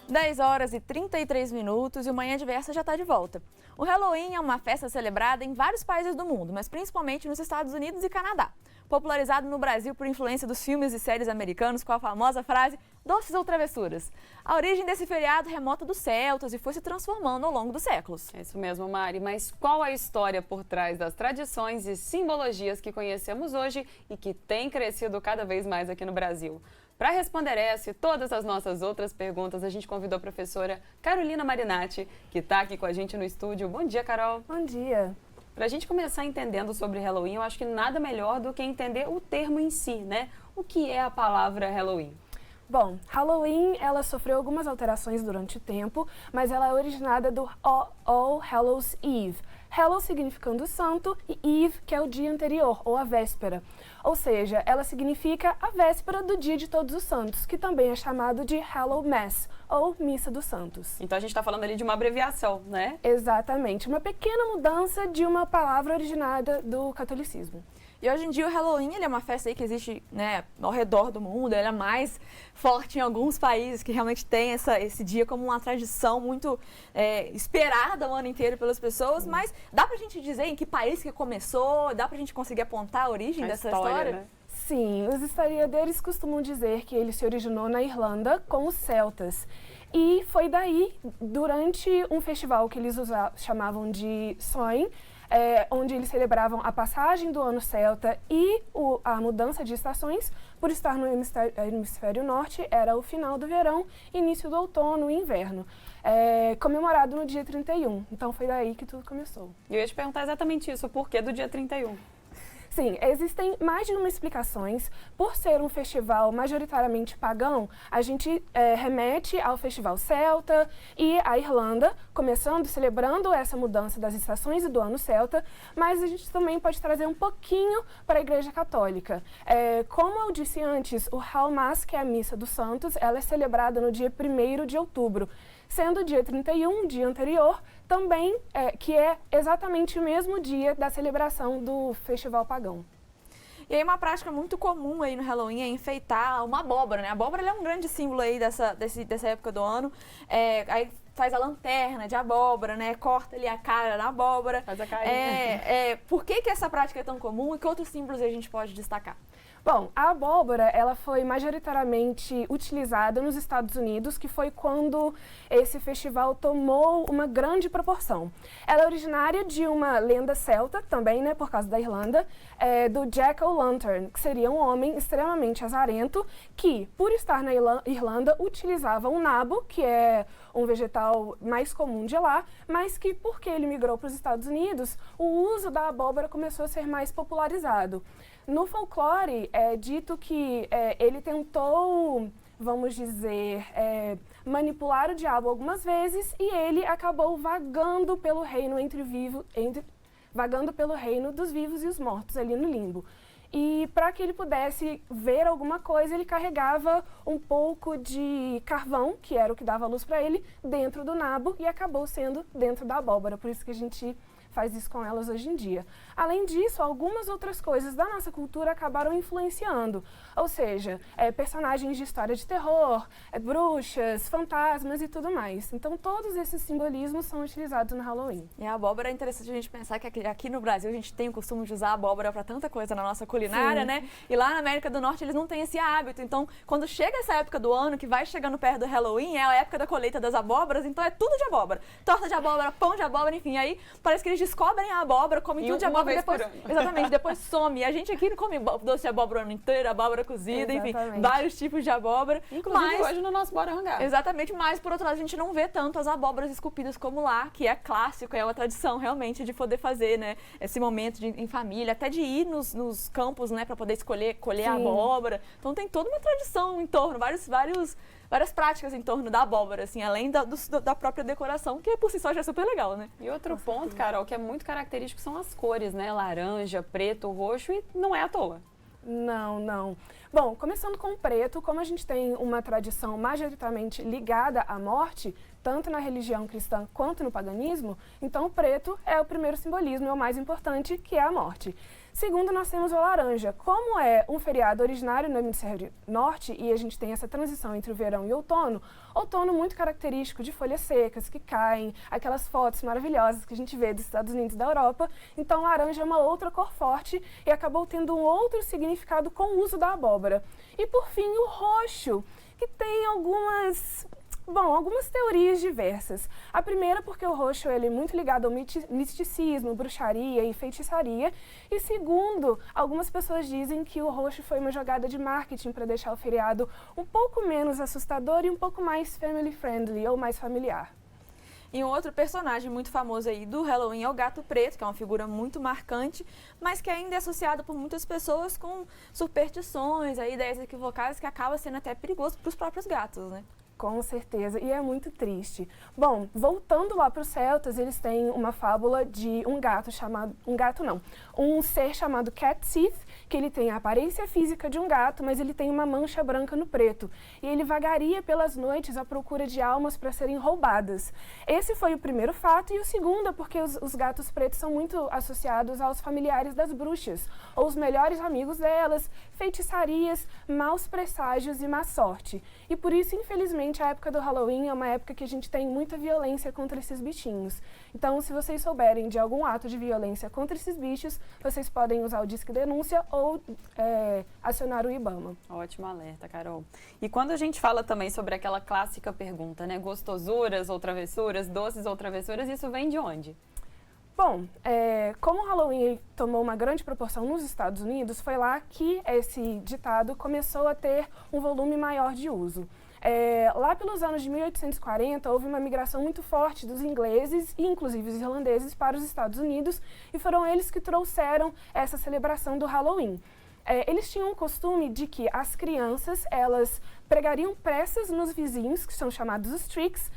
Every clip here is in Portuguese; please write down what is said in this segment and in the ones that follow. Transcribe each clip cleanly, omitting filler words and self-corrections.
10 horas e 33 minutos e o Manhã Diversa já está de volta. O Halloween é uma festa celebrada em vários países do mundo, mas principalmente nos Estados Unidos e Canadá. Popularizado no Brasil por influência dos filmes e séries americanos com a famosa frase doces ou travessuras. A origem desse feriado remota dos celtas e foi se transformando ao longo dos séculos. É isso mesmo, Mari. Mas qual a história por trás das tradições e simbologias que conhecemos hoje e que tem crescido cada vez mais aqui no Brasil? Para responder essa e todas as nossas outras perguntas, a gente convidou a professora Carolina Marinatti, que está aqui com a gente no estúdio. Bom dia, Carol. Bom dia. Para a gente começar entendendo sobre Halloween, eu acho que nada melhor do que entender o termo em si, né? O que é a palavra Halloween? Bom, Halloween, ela sofreu algumas alterações durante o tempo, mas ela é originada do All Hallows Eve. Hallow significando santo e Eve, que é o dia anterior, ou a véspera. Ou seja, ela significa a véspera do dia de Todos os Santos, que também é chamado de Hallow Mass, ou Missa dos Santos. Então a gente está falando ali de uma abreviação, né? Exatamente, uma pequena mudança de uma palavra originada do catolicismo. E hoje em dia o Halloween ele é uma festa aí que existe, né, ao redor do mundo, ele é mais forte em alguns países que realmente tem esse dia como uma tradição muito esperada o ano inteiro pelas pessoas, mas dá pra gente dizer em que país que começou, dá pra gente conseguir apontar a origem dessa história? Né? Sim, os historiadores costumam dizer que ele se originou na Irlanda com os celtas. E foi daí, durante um festival que eles chamavam de Samhain, onde eles celebravam a passagem do ano celta e a mudança de estações, por estar no hemisfério norte, era o final do verão, início do outono e inverno, comemorado no dia 31. Então foi daí que tudo começou. Eu ia te perguntar exatamente isso, o porquê do dia 31? Sim, existem mais de uma explicações. Por ser um festival majoritariamente pagão, a gente remete ao festival celta e à Irlanda, celebrando essa mudança das estações e do ano celta, mas a gente também pode trazer um pouquinho para a Igreja Católica. Como eu disse antes, o Hallowmass, que é a Missa dos Santos, ela é celebrada no dia 1º de outubro, sendo o dia 31, dia anterior, também, que é exatamente o mesmo dia da celebração do festival pagão. E aí uma prática muito comum aí no Halloween é enfeitar uma abóbora, né? A abóbora ela é um grande símbolo aí dessa época do ano. Aí faz a lanterna de abóbora, né? Corta ali a cara da abóbora. Faz a carinha. Por que essa prática é tão comum e que outros símbolos a gente pode destacar? Bom, a abóbora, ela foi majoritariamente utilizada nos Estados Unidos, que foi quando esse festival tomou uma grande proporção. Ela é originária de uma lenda celta, também, né, por causa da Irlanda, do Jack-o'-lantern, que seria um homem extremamente azarento, que, por estar na Irlanda, utilizava o nabo, que é um vegetal mais comum de lá, mas que, porque ele migrou para os Estados Unidos, o uso da abóbora começou a ser mais popularizado. No folclore, é dito que ele tentou, vamos dizer, manipular o diabo algumas vezes e ele acabou vagando pelo reino vagando pelo reino dos vivos e os mortos ali no limbo. E para que ele pudesse ver alguma coisa, ele carregava um pouco de carvão, que era o que dava luz para ele, dentro do nabo e acabou sendo dentro da abóbora. Por isso que a gente faz isso com elas hoje em dia. Além disso, algumas outras coisas da nossa cultura acabaram influenciando. Ou seja, personagens de história de terror, bruxas, fantasmas e tudo mais. Então, todos esses simbolismos são utilizados no Halloween. E a abóbora é interessante a gente pensar que aqui no Brasil a gente tem o costume de usar a abóbora para tanta coisa na nossa culinária, Sim. né? E lá na América do Norte eles não têm esse hábito. Então, quando chega essa época do ano, que vai chegando perto do Halloween, é a época da colheita das abóboras, então é tudo de abóbora. Torta de abóbora, pão de abóbora, enfim. Aí parece que eles descobrem a abóbora, comem tudo de abóbora e depois, exatamente, depois some. E a gente aqui não come doce de abóbora o ano inteiro, abóbora cozida, enfim, vários tipos de abóbora. Inclusive hoje no nosso Bora Rangar. Exatamente, mas por outro lado a gente não vê tanto as abóboras esculpidas como lá, que é clássico, é uma tradição realmente de poder fazer, né, esse momento em família, até de ir nos campos, né, para poder colher a abóbora. Então tem toda uma tradição em torno, várias práticas em torno da abóbora, assim, além da própria decoração, que por si só já é super legal, né? E outro ponto, Carol, que é muito característico são as cores, né? Laranja, preto, roxo, e não é à toa. Não. Bom, começando com o preto, como a gente tem uma tradição majoritariamente ligada à morte, tanto na religião cristã quanto no paganismo, então o preto é o primeiro simbolismo, é o mais importante, que é a morte. Segundo, nós temos o laranja. Como é um feriado originário no hemisfério norte e a gente tem essa transição entre o verão e o outono muito característico de folhas secas que caem, aquelas fotos maravilhosas que a gente vê dos Estados Unidos e da Europa. Então, laranja é uma outra cor forte e acabou tendo um outro significado com o uso da abóbora. E, por fim, o roxo, que tem algumas teorias diversas. A primeira porque o roxo ele é muito ligado ao misticismo, bruxaria e feitiçaria. E segundo, algumas pessoas dizem que o roxo foi uma jogada de marketing para deixar o feriado um pouco menos assustador e um pouco mais family friendly ou mais familiar. E um outro personagem muito famoso aí do Halloween é o Gato Preto, que é uma figura muito marcante, mas que ainda é associado por muitas pessoas com superstições, aí, ideias equivocadas, que acaba sendo até perigoso para os próprios gatos, né? Com certeza, e é muito triste. Bom, voltando lá para os celtas, eles têm uma fábula de um ser chamado Cat Sith, que ele tem a aparência física de um gato, mas ele tem uma mancha branca no preto. E ele vagaria pelas noites à procura de almas para serem roubadas. Esse foi o primeiro fato, e o segundo é porque os gatos pretos são muito associados aos familiares das bruxas, ou os melhores amigos delas, feitiçarias, maus presságios e má sorte. E por isso, infelizmente, a época do Halloween é uma época que a gente tem muita violência contra esses bichinhos. Então, se vocês souberem de algum ato de violência contra esses bichos, vocês podem usar o Disque Denúncia ou acionar o IBAMA. Ótimo alerta, Carol. E quando a gente fala também sobre aquela clássica pergunta, né? Gostosuras ou travessuras, doces ou travessuras, isso vem de onde? Bom, como o Halloween tomou uma grande proporção nos Estados Unidos, foi lá que esse ditado começou a ter um volume maior de uso. Lá pelos anos de 1840, houve uma migração muito forte dos ingleses e inclusive os irlandeses para os Estados Unidos e foram eles que trouxeram essa celebração do Halloween. Eles tinham o costume de que as crianças, elas pregariam peças nos vizinhos, que são chamados os tricks,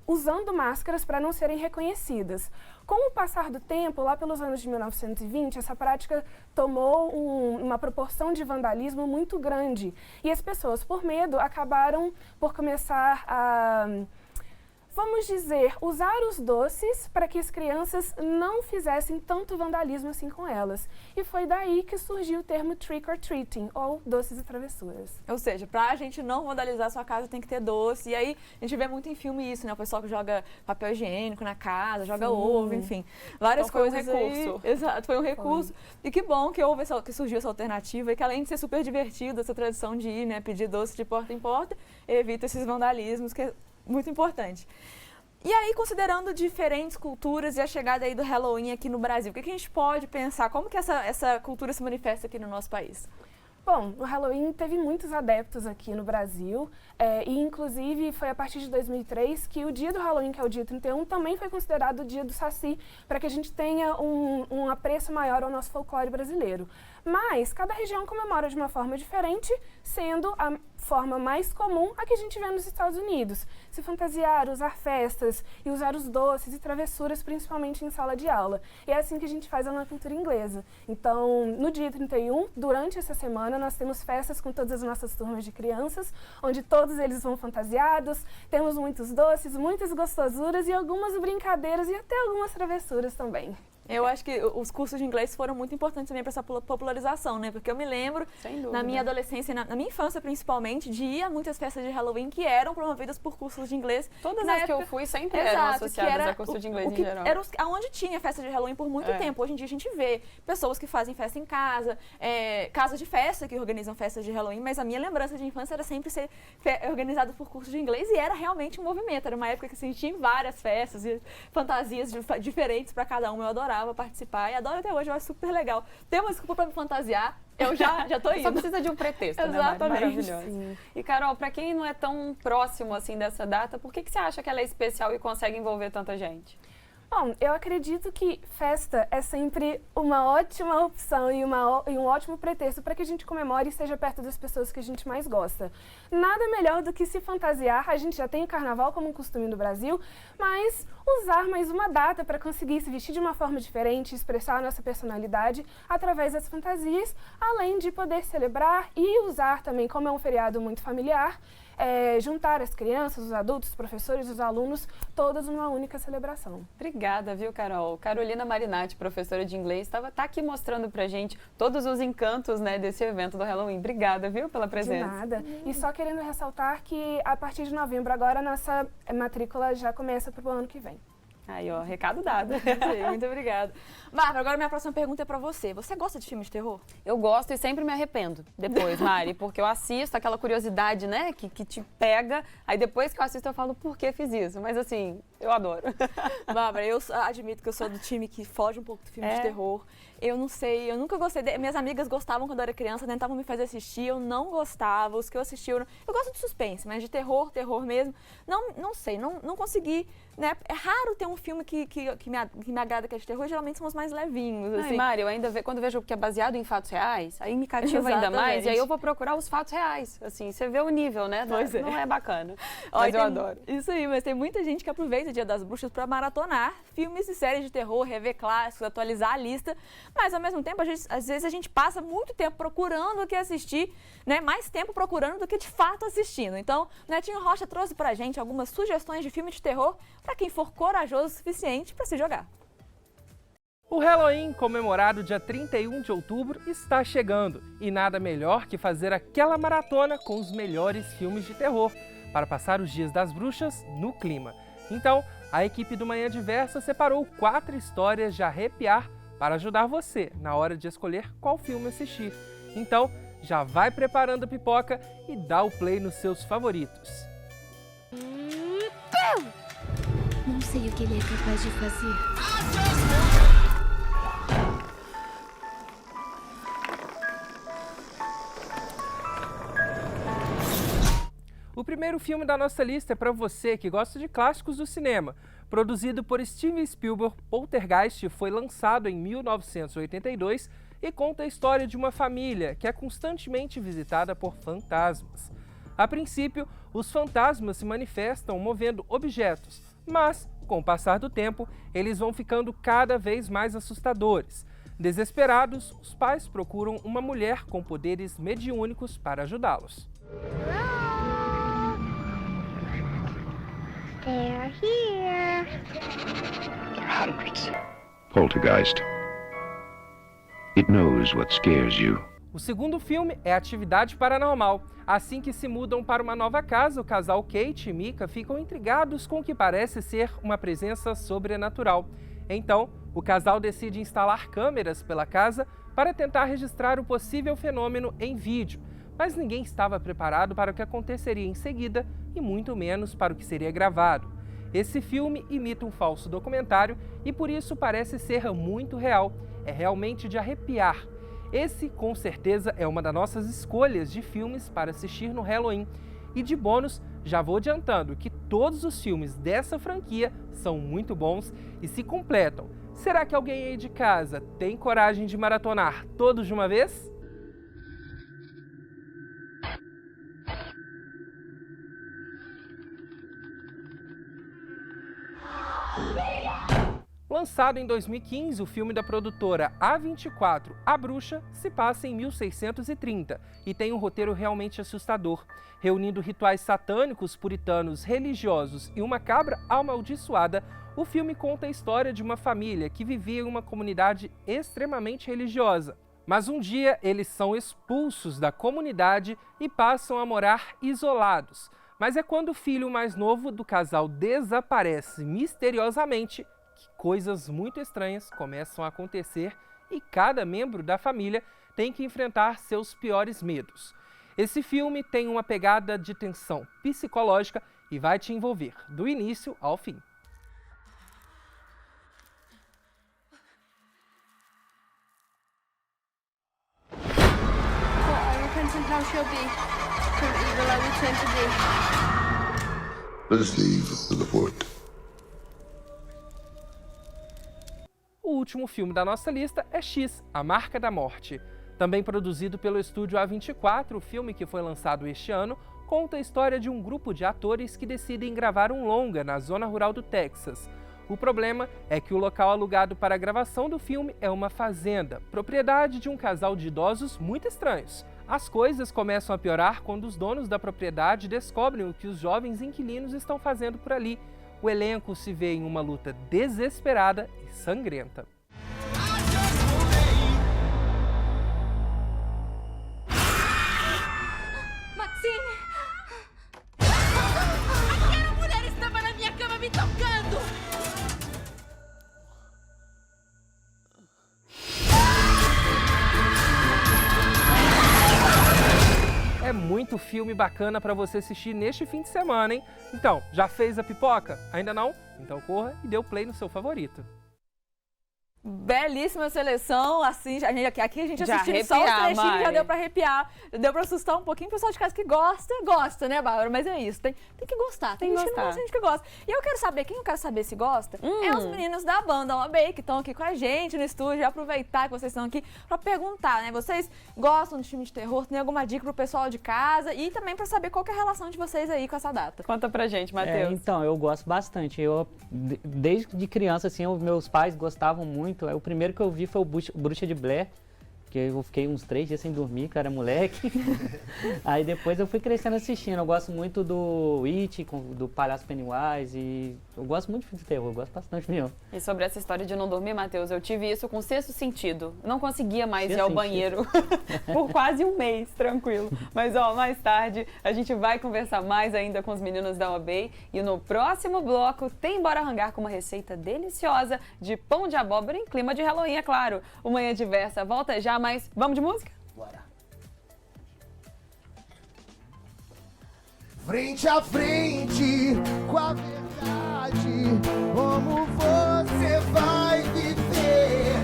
usando máscaras para não serem reconhecidas. Com o passar do tempo, lá pelos anos de 1920, essa prática tomou uma proporção de vandalismo muito grande. E as pessoas, por medo, acabaram por começar a, vamos dizer, usar os doces para que as crianças não fizessem tanto vandalismo assim com elas. E foi daí que surgiu o termo trick or treating, ou doces e travessuras. Ou seja, pra gente não vandalizar sua casa tem que ter doce. E aí a gente vê muito em filme isso, né? O pessoal que joga papel higiênico na casa, joga ovo, enfim. Várias então coisas. Foi um recurso. Aí. Exato, foi um recurso. E que bom que que surgiu essa alternativa e que além de ser super divertido, essa tradição de ir, né, pedir doce de porta em porta, evita esses vandalismos, que é muito importante. E aí, considerando diferentes culturas e a chegada aí do Halloween aqui no Brasil, o que a gente pode pensar? Como que essa cultura se manifesta aqui no nosso país? Bom, o Halloween teve muitos adeptos aqui no Brasil e, inclusive, foi a partir de 2003 que o dia do Halloween, que é o dia 31, também foi considerado o dia do Saci, para que a gente tenha um apreço maior ao nosso folclore brasileiro. Mas cada região comemora de uma forma diferente, sendo a forma mais comum a que a gente vê nos Estados Unidos. Se fantasiar, usar festas e usar os doces e travessuras, principalmente em sala de aula. E é assim que a gente faz na cultura inglesa. Então, no dia 31, durante essa semana, nós temos festas com todas as nossas turmas de crianças, onde todos eles vão fantasiados, temos muitos doces, muitas gostosuras e algumas brincadeiras e até algumas travessuras também. Eu acho que os cursos de inglês foram muito importantes também para essa popularização, né? Porque eu me lembro, na minha adolescência, na minha infância principalmente, de ir a muitas festas de Halloween que eram promovidas por cursos de inglês. Todas as que eu fui sempre eram associadas a curso de inglês em geral. Era onde tinha festa de Halloween por muito tempo. Hoje em dia a gente vê pessoas que fazem festa em casa, casas de festa que organizam festas de Halloween, mas a minha lembrança de infância era sempre ser organizado por cursos de inglês e era realmente um movimento. Era uma época que assim, tinha várias festas e fantasias diferentes para cada um. Eu adorava participar e adoro até hoje, eu acho super legal. Tem uma desculpa para me fantasiar, eu já tô indo. Só precisa de um pretexto, exatamente, né? Maravilhoso. Sim. E Carol, para quem não é tão próximo assim dessa data, por que você acha que ela é especial e consegue envolver tanta gente? Bom, eu acredito que festa é sempre uma ótima opção e um ótimo pretexto para que a gente comemore e esteja perto das pessoas que a gente mais gosta. Nada melhor do que se fantasiar, a gente já tem o carnaval como um costume no Brasil, mas usar mais uma data para conseguir se vestir de uma forma diferente, expressar a nossa personalidade através das fantasias, além de poder celebrar e usar também, como é um feriado muito familiar, juntar as crianças, os adultos, os professores, os alunos, todos numa única celebração. Obrigada, viu, Carol? Carolina Marinatti, professora de inglês, tá aqui mostrando pra gente todos os encantos, né, desse evento do Halloween. Obrigada, viu, pela presença. De nada. E só querendo ressaltar que a partir de novembro agora a nossa matrícula já começa para o ano que vem. Aí, ó, recado dado. Muito obrigada. Bárbara, agora minha próxima pergunta é pra você. Você gosta de filmes de terror? Eu gosto e sempre me arrependo depois, Mari, porque eu assisto, aquela curiosidade, né, que te pega, aí depois que eu assisto eu falo, por que fiz isso? Mas assim, eu adoro. Bárbara, eu admito que eu sou do time que foge um pouco do filme de terror. Eu não sei, eu nunca gostei. Minhas amigas gostavam quando eu era criança, tentavam me fazer assistir, eu não gostava. Os que eu assisti, eu gosto de suspense, mas de terror mesmo. Não sei, não consegui, né? É raro ter um filme que me agrada que é de terror, geralmente são os mais levinhos. Assim. Ai, Mari, eu ainda quando vejo que é baseado em fatos reais, aí me cativa ainda mais, e aí eu vou procurar os fatos reais. Assim, você vê o nível, né? Não é bacana. Mas eu adoro. Isso aí, mas tem muita gente que aproveita o Dia das Bruxas para maratonar filmes e séries de terror, rever clássicos, atualizar a lista. Mas, ao mesmo tempo, às vezes a gente passa muito tempo procurando o que assistir, né? Mais tempo procurando do que de fato assistindo. Então, o Netinho Rocha trouxe pra gente algumas sugestões de filme de terror para quem for corajoso o suficiente para se jogar. O Halloween, comemorado dia 31 de outubro, está chegando. E nada melhor que fazer aquela maratona com os melhores filmes de terror, para passar os dias das bruxas no clima. Então, a equipe do Manhã Diversa separou 4 histórias de arrepiar para ajudar você na hora de escolher qual filme assistir. Então, já vai preparando a pipoca e dá o play nos seus favoritos. Não sei o que ele é capaz de fazer. O primeiro filme da nossa lista é para você que gosta de clássicos do cinema. Produzido por Steven Spielberg, Poltergeist foi lançado em 1982 e conta a história de uma família que é constantemente visitada por fantasmas. A princípio, os fantasmas se manifestam movendo objetos, mas, com o passar do tempo, eles vão ficando cada vez mais assustadores. Desesperados, os pais procuram uma mulher com poderes mediúnicos para ajudá-los. They're here. There are hundreds. Poltergeist. It knows what scares you. O segundo filme é Atividade Paranormal. Assim que se mudam para uma nova casa, o casal Kate e Mika ficam intrigados com o que parece ser uma presença sobrenatural. Então, o casal decide instalar câmeras pela casa para tentar registrar o possível fenômeno em vídeo. Mas ninguém estava preparado para o que aconteceria em seguida e muito menos para o que seria gravado. Esse filme imita um falso documentário e por isso parece ser muito real. É realmente de arrepiar. Esse, com certeza, é uma das nossas escolhas de filmes para assistir no Halloween. E de bônus, já vou adiantando que todos os filmes dessa franquia são muito bons e se completam. Será que alguém aí de casa tem coragem de maratonar todos de uma vez? Lançado em 2015, o filme da produtora A24, A Bruxa, se passa em 1630 e tem um roteiro realmente assustador. Reunindo rituais satânicos, puritanos, religiosos e uma cabra amaldiçoada, o filme conta a história de uma família que vivia em uma comunidade extremamente religiosa. Mas um dia eles são expulsos da comunidade e passam a morar isolados. Mas é quando o filho mais novo do casal desaparece misteriosamente que coisas muito estranhas começam a acontecer e cada membro da família tem que enfrentar seus piores medos. Esse filme tem uma pegada de tensão psicológica e vai te envolver do início ao fim. Let's leave to the wood. O último filme da nossa lista é X, A Marca da Morte. Também produzido pelo estúdio A24, o filme que foi lançado este ano conta a história de um grupo de atores que decidem gravar um longa na zona rural do Texas. O problema é que o local alugado para a gravação do filme é uma fazenda, propriedade de um casal de idosos muito estranhos. As coisas começam a piorar quando os donos da propriedade descobrem o que os jovens inquilinos estão fazendo por ali. O elenco se vê em uma luta desesperada e sangrenta. Maxine! Aquela mulher estava na minha cama me tocando! É muito filme bacana para você assistir neste fim de semana, hein? Então, já fez a pipoca? Ainda não? Então corra e dê o play no seu favorito. Belíssima seleção, assim, aqui a gente Já assistindo só os arrepiar, trechinhos, já Mari. deu pra arrepiar, deu pra assustar um pouquinho o pessoal de casa que gosta, né, Bárbara? Mas é isso, tem que gostar, tem gente que não gosta, tem gente que gosta. E eu quero saber, quem eu quero saber se gosta, é os meninos da banda OAB, que estão aqui com a gente no estúdio, aproveitar que vocês estão aqui pra perguntar, né, vocês gostam de filme de terror, tem alguma dica pro pessoal de casa e também pra saber qual que é a relação de vocês aí com essa data. Conta pra gente, Matheus. Então, eu gosto bastante. Desde criança, assim, meus pais gostavam muito. O primeiro que eu vi foi o Bruxa de Blair, que eu fiquei uns 3 dias sem dormir, que eu era moleque. Aí depois eu fui crescendo assistindo. Eu gosto muito do It, do Palhaço Pennywise, e eu gosto muito de filme de terror, eu gosto bastante mesmo. E sobre essa história de não dormir, Matheus, eu tive isso com Sexto Sentido. Não conseguia mais ir ao Sexto banheiro por quase um mês, tranquilo. Mas, ó, mais tarde a gente vai conversar mais ainda com os meninos da OAB. E no próximo bloco tem Bora Rangar com uma receita deliciosa de pão de abóbora em clima de Halloween, é claro. O Manhã Diversa volta já, mas vamos de música? Bora. Frente a frente com a verdade, como você vai viver?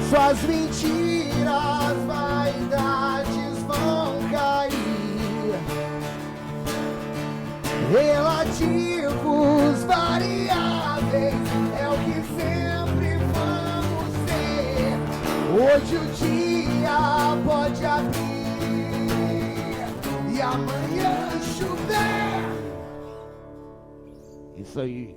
Suas mentiras, vaidades vão cair. Relativos, variáveis, é o que sempre vamos ser. Hoje o dia pode abrir e amanhã chover. Isso aí.